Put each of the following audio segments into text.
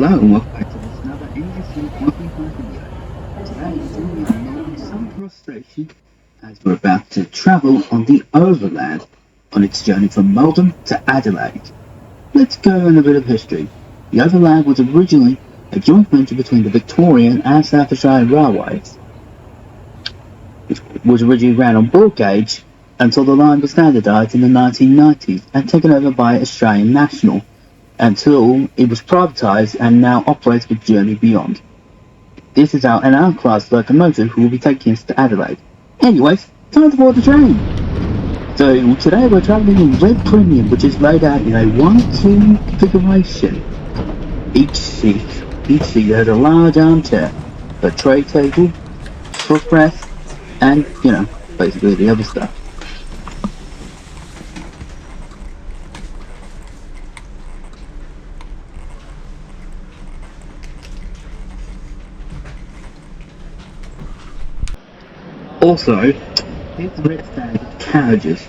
Hello and welcome back to this another interesting walking home video. Today we're doing a Melbourne South Station as we're about to travel on the Overland on its journey from Melbourne to Adelaide. Let's go in a bit of history. The Overland was originally a joint venture between the Victorian and South Australian Railways, which was originally ran on board gauge until the line was standardised in the 1990s and taken over by Australian National, until it was privatised and now operates with Journey Beyond. This is our NR class locomotive who will be taking us to Adelaide. Anyways, time to board the train! So today we're travelling in Red Premium, which is laid out in a 1-2 configuration. Each seat has a large armchair, a tray table, footrest, and, basically the other stuff. Also, here's the red standard carriages.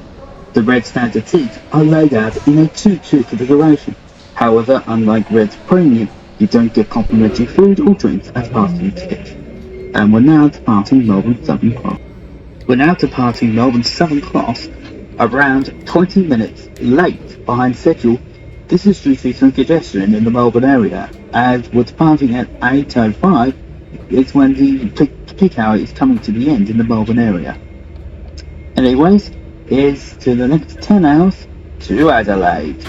The red standard seats are laid out in a 2-2 configuration. However, unlike Red's Premium, you don't get complimentary food or drinks as part of your ticket. And we're now departing Melbourne Southern Cross. Around 20 minutes late behind schedule. This is due to some congestion in the Melbourne area, as we're departing at 8:05. It's when the peak hour is coming to the end in the Melbourne area. Anyways, here's to the next 10 hours to Adelaide.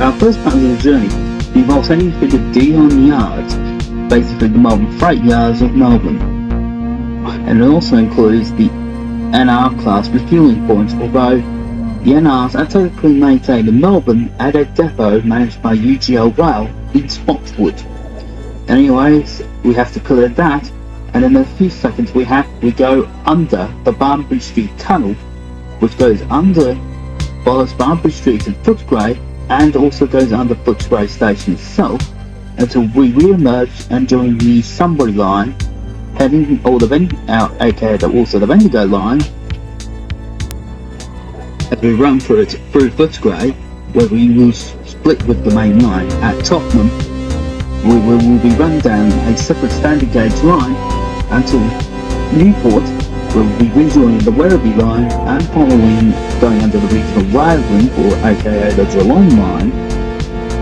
Our first part of the journey involves heading through the Dion Yards, basically the Melbourne Freight Yards of Melbourne, and it also includes the NR class refuelling points, although the NRs are typically maintained in Melbourne at a depot managed by UGL Rail in Spotswood. Anyways, we have to clear that, and in a few seconds we go under the Barnaby Street Tunnel, which goes under, follows Barnaby Street and Footscray, and also goes under Footscray Station itself, until we re-emerge and join the Sunbury line, heading aka also the Bendigo line, as we run through Footscray, where we will split with the main line. At Tottenham, we will be run down a separate standard gauge line until Newport, where we'll be rejoining the Werribee line and following going under the regional rail link, or aka the Geelong line,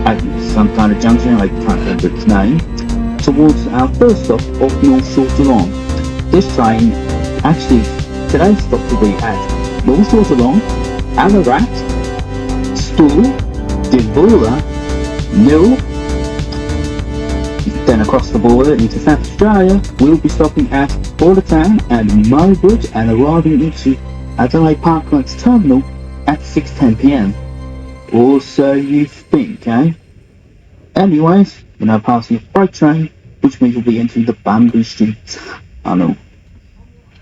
at some kind of junction, I can't remember its name, towards our first stop of North Shore Geelong. This train, actually, today's stop will be at North Shore Geelong, Ararat, Stool, Dimboola, Nil. Then across the border into South Australia, we'll be stopping at Bordertown and Murray and arriving into Adelaide Parklands Terminal at 6:10 PM. Or so you think, eh? Anyways, we're now passing a freight train, which means we'll be entering the Barnaby Street Tunnel.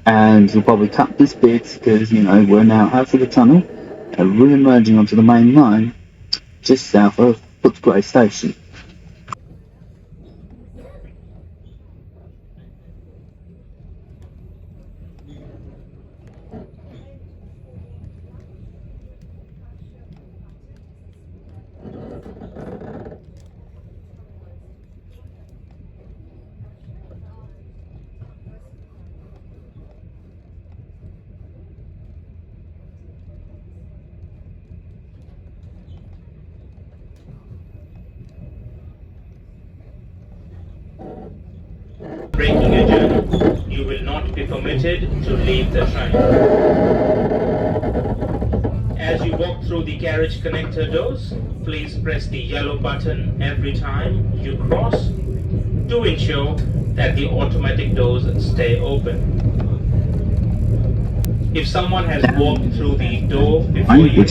And we'll probably cut this bit because, we're now out of the tunnel re-emerging onto the main line just south of Footscray Station. Breaking your journey, you will not be permitted to leave the train. As you walk through the carriage connector doors, please press the yellow button every time you cross to ensure that the automatic doors stay open. If someone has walked through the door before you,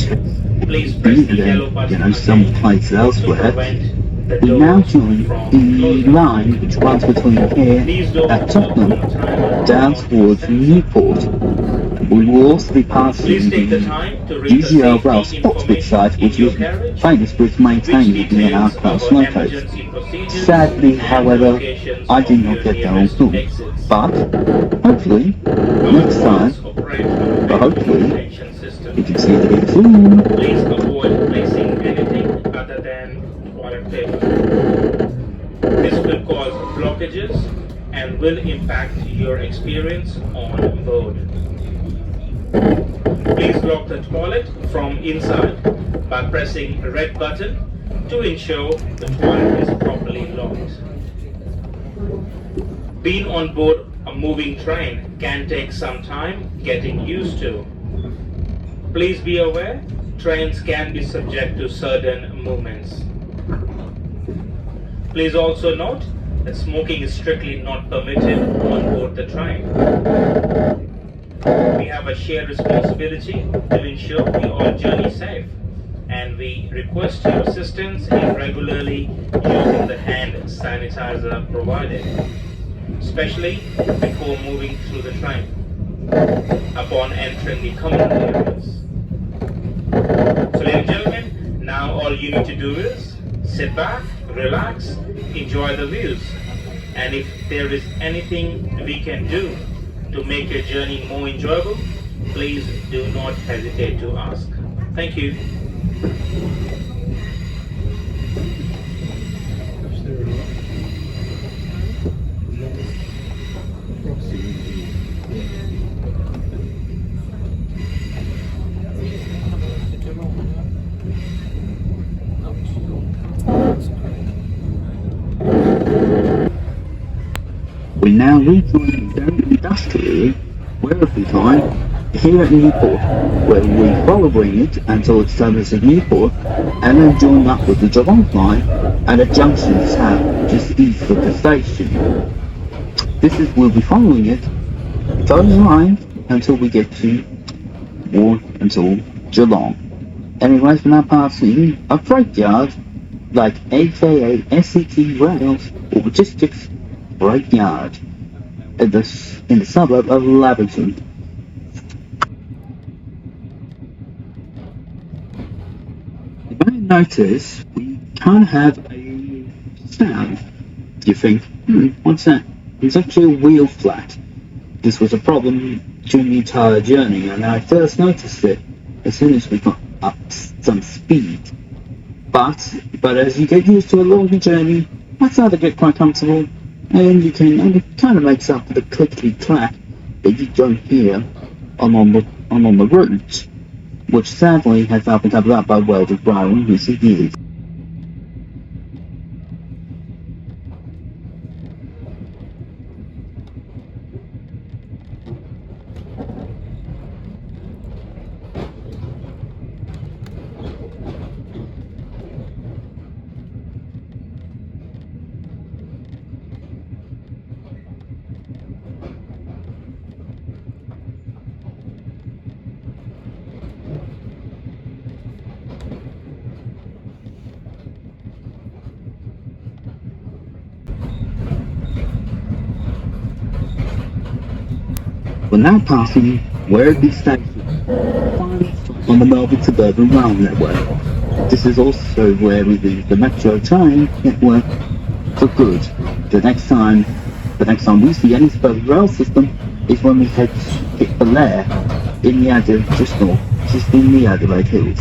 please press the yellow button some places elsewhere. We now join the line which runs between here at Tottenham down towards Newport. We will also be passing the UGL Rail Sportsbit site, which is famous for its maintaining the outcast locos. Sadly, however, I did not get there on film, but hopefully next time, we can see it again soon. Please avoid placing anything other than toilet paper. This will cause blockages and will impact your experience on board. Please lock the toilet from inside by pressing a red button to ensure the toilet is properly locked. Being on board a moving train can take some time getting used to. Please be aware, trains can be subject to certain movements. Please also note that smoking is strictly not permitted on board the train. We have a shared responsibility to ensure we all journey safe, and we request your assistance in regularly using the hand sanitizer provided, especially before moving through the train, upon entering the common areas. So ladies and gentlemen, now all you need to do is sit back, relax, enjoy the views, and if there is anything we can do to make your journey more enjoyable, please do not hesitate to ask. Thank you. We now rejoin the very industrial area, wherever time, here at Newport, where we following it until it services at Newport, and then join up with the Geelong line at a junction just east of the station. We'll be following it, those lines, until we get to until Geelong. Anyways, we're now passing a freight yard, like aka SCT Rails or Logistics Freight Yard in the suburb of Laverton. You may notice we kind of have a sound. You think, what's that? It's actually a wheel flat. This was a problem during the entire journey, and I first noticed it as soon as we got up some speed. But as you get used to a longer journey, I started to get quite comfortable, and it kind of makes up for the clickety-clack that you don't hear on the route, which sadly has now been covered up by welded rail in recent years. We're now passing Werribee Station, final stop on the Melbourne suburban rail network. This is also where we leave the metro train network for good. The next time we see any suburban rail system is when we head to Blair in the Adelaide, just north, just in the Adelaide Hills.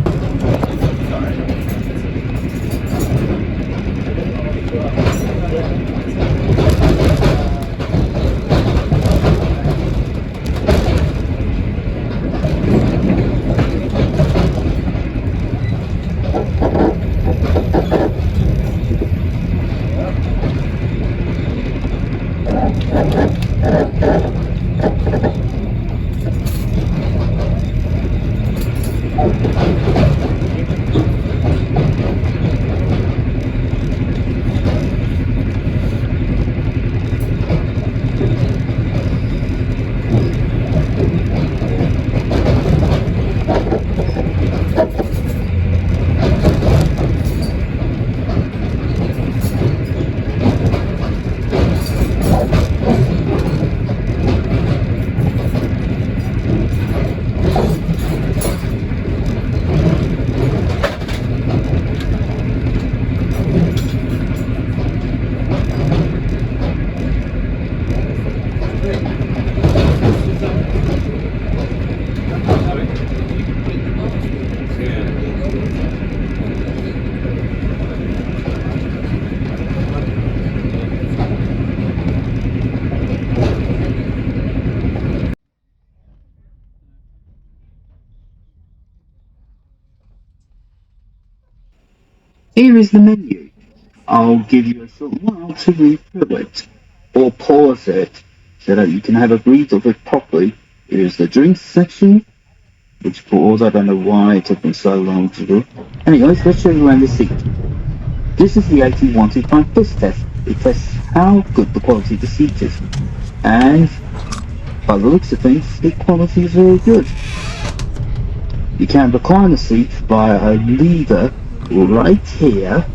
Here is the menu. I'll give you a short while to read through it, or pause it, so that you can have a read of it properly. Here's the drinks section, which pause, I don't know why it took me so long to do. Anyways, let's show you around the seat. This is the 8125 Fist Test. It tests how good the quality of the seat is. And, by the looks of things, the quality is very good. You can recline the seat via a lever right here.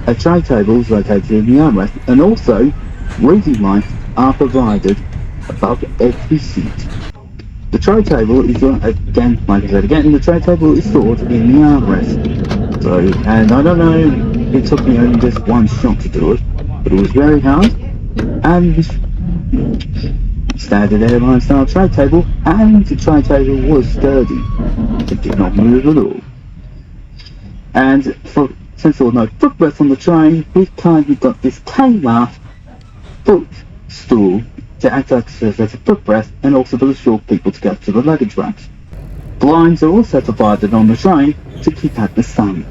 A tray table is located in the armrest, and also reading lights are provided above every seat. The tray table is again, like I said again, the tray table is stored in the armrest. So, and I don't know, it took me only just one shot to do it, but it was very hard. And standard airline style tray table, and the tray table was sturdy. It did not move at all. And since there was no footrest on the train, we've kindly got this Kmart footstool to act as a footrest and also to assure people to get to the luggage racks. Blinds are also provided on the train to keep out the sun.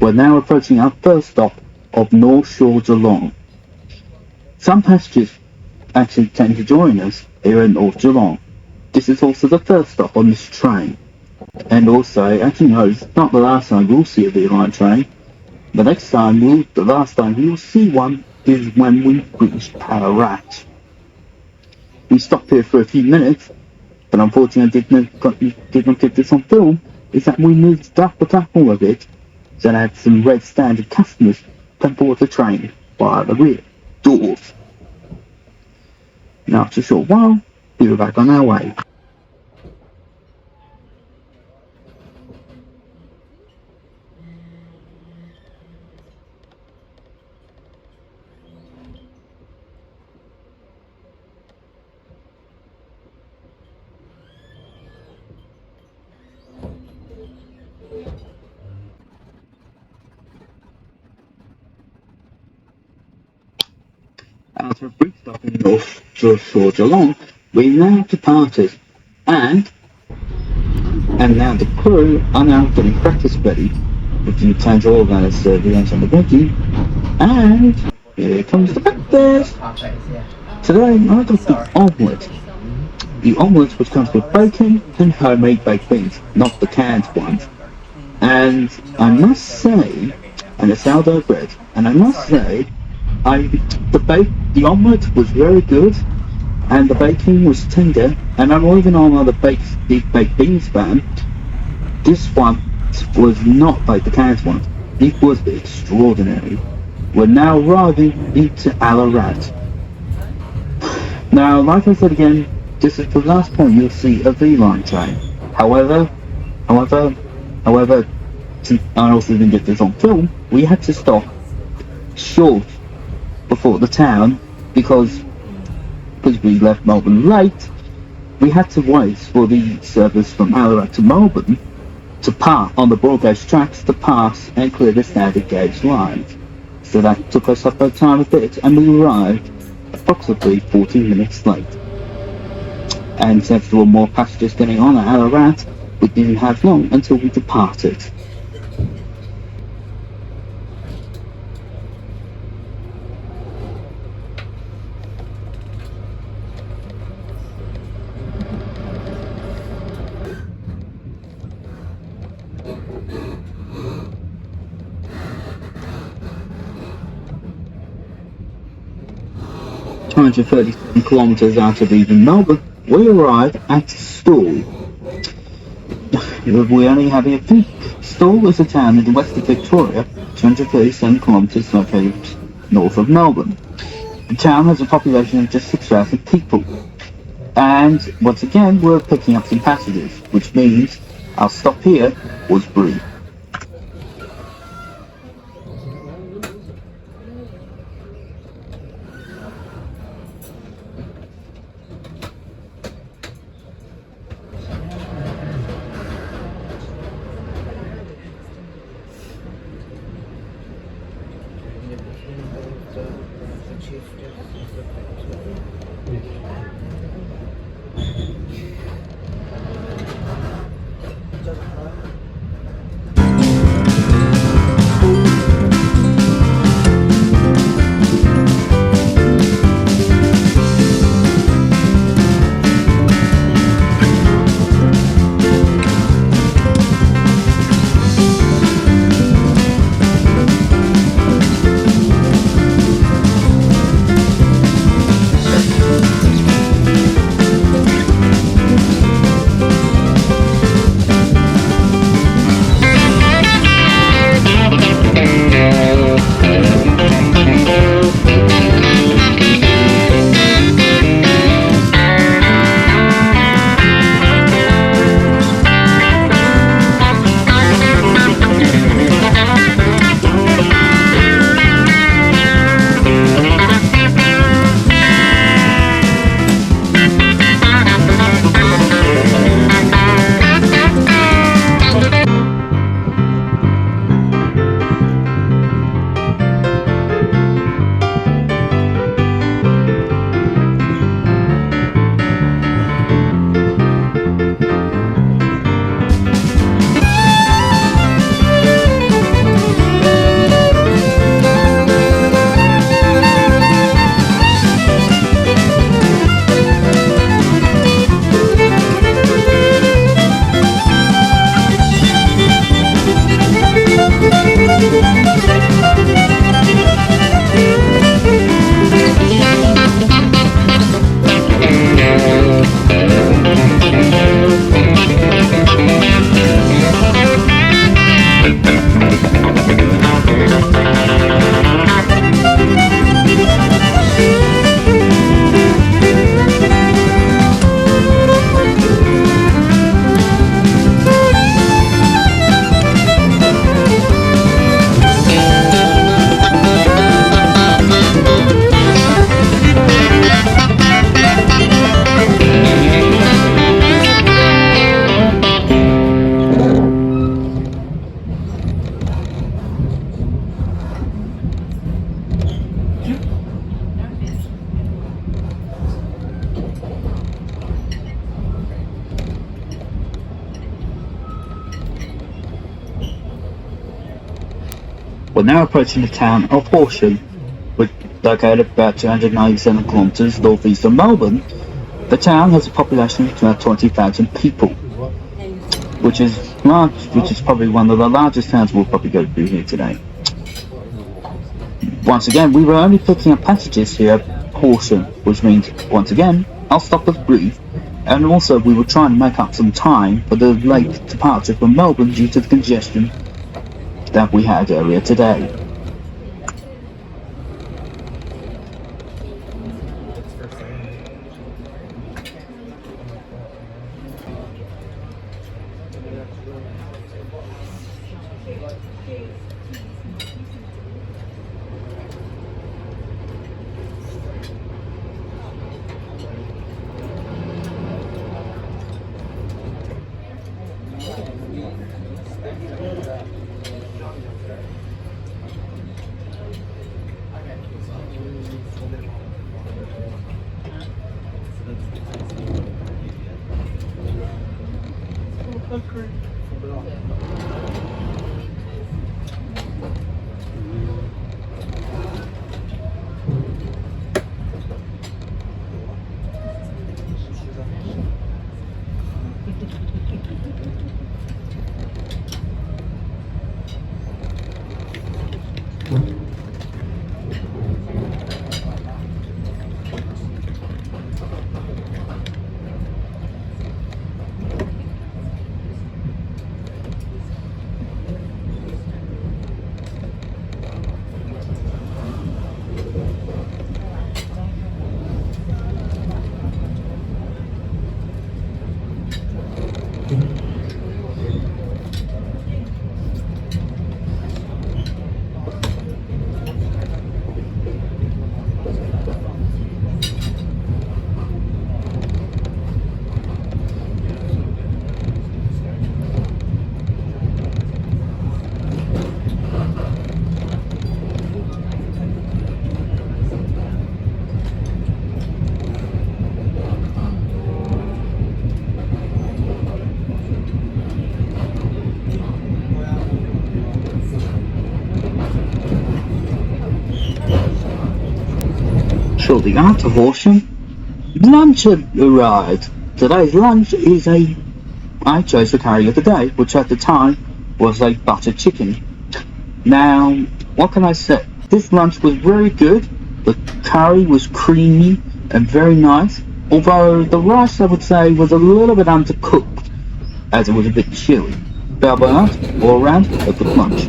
We're now approaching our first stop of North Shore Geelong. Some passengers actually tend to join us here in North Geelong. This is also the first stop on this train. And also, actually no, it's not the last time we'll see a V-Line train. The last time we'll see one is when we reach Pararat. We stopped here for a few minutes, but unfortunately I did not get this on film, is that we moved up the platform a bit, so I had some red standard customers come board the train via the rear doors. Now after a short while, we were back on our way. After a brief stop in North Shore Geelong, we now departed, and now the crew are now getting breakfast ready, which contains all that is served on the veggie, and here comes the breakfast. Today I got the omelette. The omelette which comes with bacon and homemade baked beans, not the canned ones. And I must say, and a sourdough bread, and I must say, the omelette was very good, and the bacon was tender, and I'm not even on the deep baked beans fan. This one was not like the canned one. It was extraordinary. We're now arriving into Ararat. Now, like I said again, this is the last point you'll see a V-line train. However, however, however, since I also didn't get this on film, we had to stop short before the town because we left Melbourne late. We had to wait for the service from Adelaide to Melbourne to pass on the broad gauge tracks to pass and clear the standard gauge lines. So that took us up our time a bit, and we arrived approximately 14 minutes late. And since there were more passengers getting on at Adelaide, we didn't have long until we departed. .237 kilometres out of even Melbourne, we arrived at Stawell. We only have a peak. Stawell is a town in the west of Victoria, 237 kilometres located north of Melbourne. The town has a population of just 6,000 people. And once again, we're picking up some passengers, which means our stop here was brief. We're now approaching the town of Horsham, which is located about 297 kilometres northeast of Melbourne. The town has a population of about 20,000 people, which is large, which is probably one of the largest towns we'll probably go through here today. Once again, we were only picking up passengers here at Horsham, which means, once again, our stop was brief, and also we were trying to make up some time for the late departure from Melbourne due to the congestion that we had earlier today. Shortly after Horsham, lunch had arrived. Today's lunch is I chose the curry of the day, which at the time was a buttered chicken. Now, what can I say? This lunch was very good. The curry was creamy and very nice, although the rice I would say was a little bit undercooked as it was a bit chilly. But all around, a good lunch.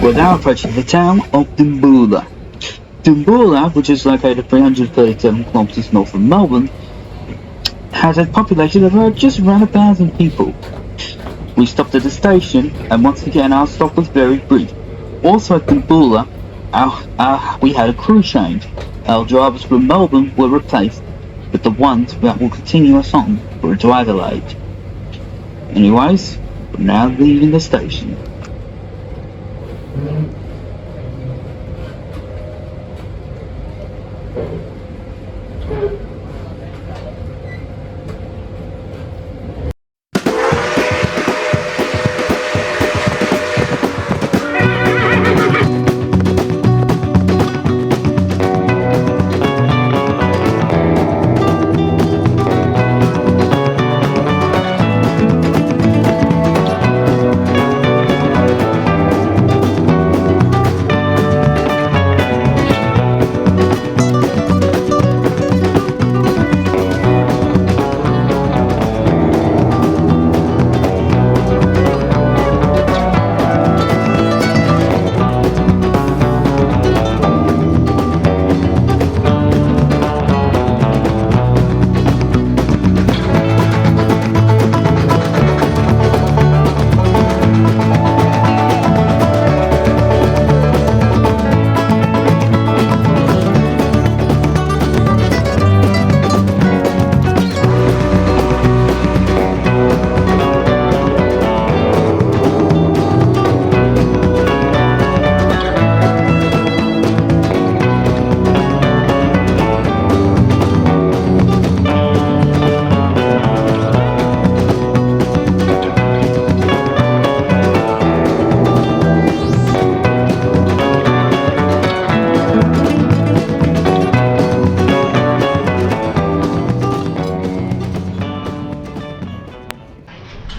We're now approaching the town of Dumbula. Dumbula, which is located 337 kilometres north of Melbourne, has a population of just around 1,000 people. We stopped at the station, and once again our stop was very brief. Also at Dumbula, we had a crew change. Our drivers from Melbourne were replaced with the ones that will continue us on through to Adelaide. Anyways, we're now leaving the station.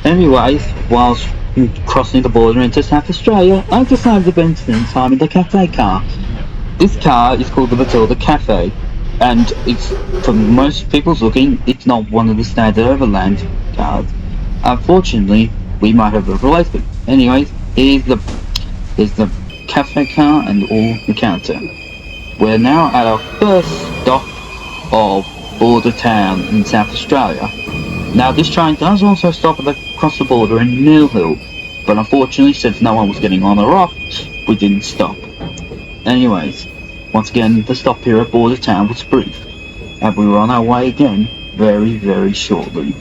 Anyways, whilst crossing the border into South Australia, I decided to spend some time in the cafe car. This car is called the Matilda Cafe, and it's, from most people's looking, it's not one of the standard Overland cars. Unfortunately, we might have a replacement. Anyways, here's the cafe car and all the counter. We're now at our first stop of Border Town in South Australia. Now this train does also stop across the border in Mill Hill, but unfortunately since no one was getting on or off, we didn't stop. Anyways, once again the stop here at Border Town was brief, and we were on our way again very, very shortly.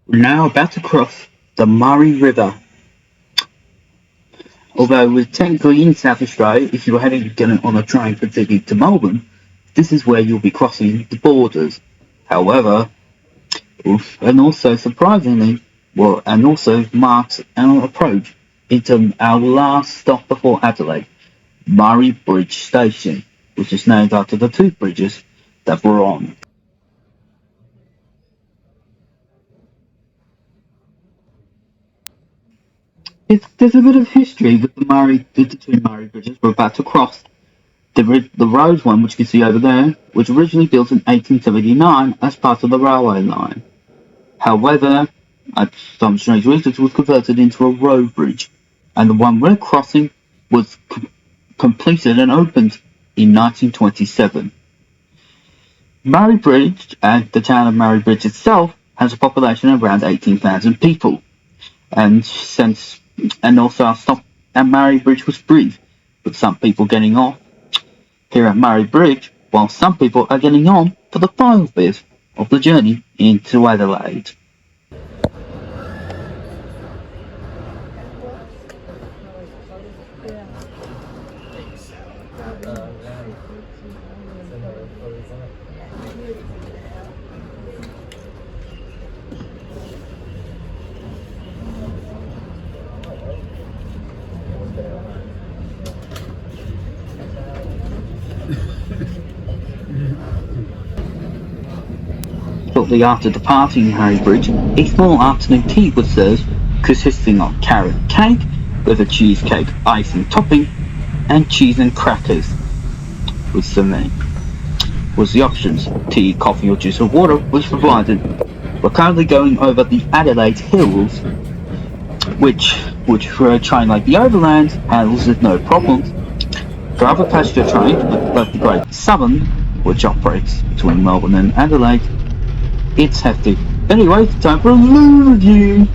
We're now about to cross the Murray River. Although we're technically in South Australia, if you're heading on a train from Sydney to Melbourne, this is where you'll be crossing the borders. However, and also surprisingly, and also marks our approach into our last stop before Adelaide, Murray Bridge Station, which is named after the two bridges that we're on. There's a bit of history with the two Murray bridges we're about to cross. The road one, which you can see over there, was originally built in 1879 as part of the railway line. However, at some strange reasons, it was converted into a road bridge, and the one we're crossing was completed and opened in 1927. Murray Bridge, and the town of Murray Bridge itself, has a population of around 18,000 people, and also our stop at Murray Bridge was brief, with some people getting off here at Murray Bridge, while some people are getting on for the final bit of the journey into Adelaide. Shortly after departing Murray Bridge, a small afternoon tea was served, consisting of carrot cake with a cheesecake icing topping and cheese and crackers was the options. Tea, coffee or juice or water was provided. We're currently going over the Adelaide Hills, which for a train like the Overland handles with no problems. For other passenger trains like the Great Southern, which operates between Melbourne and Adelaide, it's hefty. Anyway, it's time for a loo review.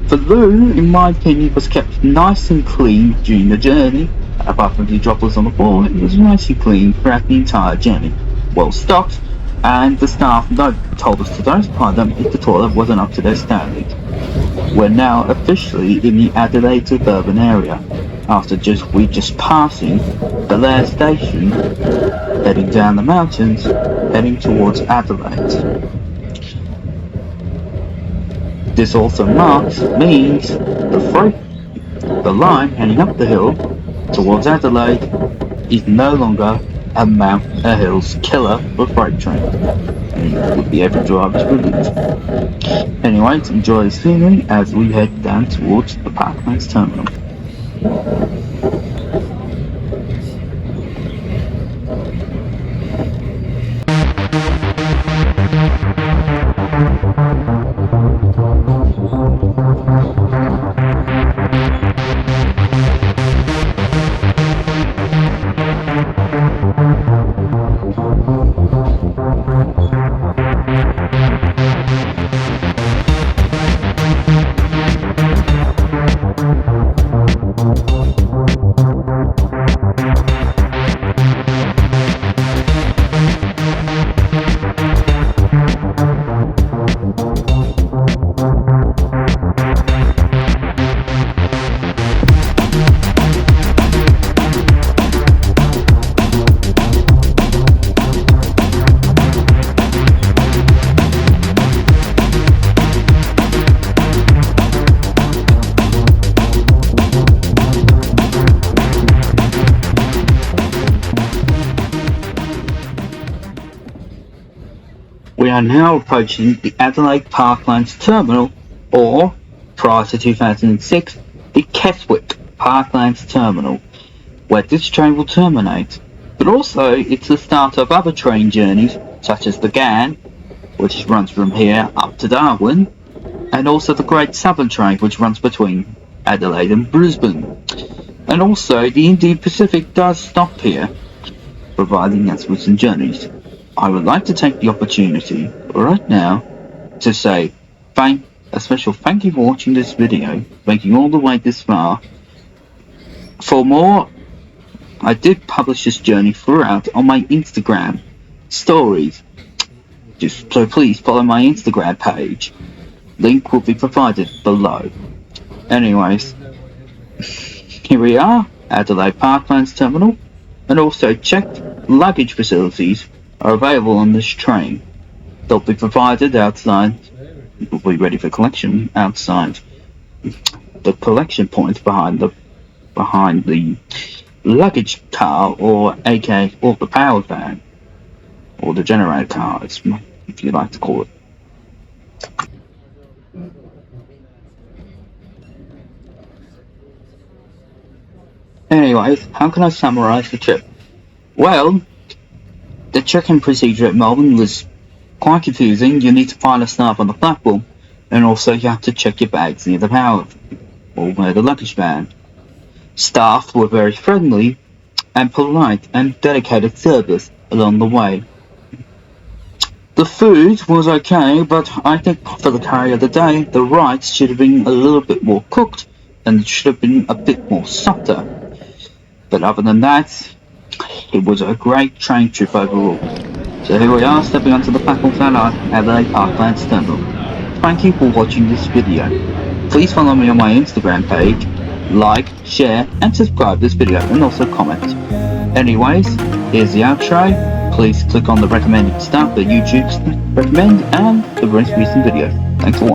The loo, in my opinion, was kept nice and clean during the journey. Apart from the droplets on the floor, it was nice and clean throughout the entire journey. Well stocked, and the staff told us to notify them if the toilet wasn't up to their standard. We're now officially in the Adelaide suburban area, after just passing the last station, heading down the mountains, heading towards Adelaide. This also means the line heading up the hill towards Adelaide is no longer a Hills killer for freight train. It would be every driver's relief. Anyway, enjoy the scenery as we head down towards the Parklands terminal. We are now approaching the Adelaide Parklands Terminal, or, prior to 2006, the Keswick Parklands Terminal, where this train will terminate. But also, it's the start of other train journeys, such as the GAN, which runs from here up to Darwin, and also the Great Southern Train, which runs between Adelaide and Brisbane. And also, the Indian Pacific does stop here, providing us and journeys. I would like to take the opportunity right now to say a special thank you for watching this video, making all the way this far. For more, I did publish this journey throughout on my Instagram stories, so please follow my Instagram page. Link will be provided below. Anyways, here we are, Adelaide Parklands Terminal, and also checked luggage facilities are available on this train. They'll be provided outside, will be ready for collection outside the collection point behind the luggage car, or the powered van, or the generator car, if you like to call it. Anyways, how can I summarize the trip? Well, the check-in procedure at Melbourne was quite confusing. You need to find a staff on the platform, and also you have to check your bags near the power or near the luggage van. Staff were very friendly and polite and dedicated service along the way. The food was okay, but I think for the curry of the day, the rice should have been a little bit more cooked and it should have been a bit more softer. But other than that, it was a great train trip overall. So here we are, stepping onto the platform at Adelaide Parklands Terminal. Thank you for watching this video. Please follow me on my Instagram page, like, share, and subscribe this video, and also comment. Anyways, here's the outro. Please click on the recommended stuff that YouTube recommend and the most recent video. Thanks for watching.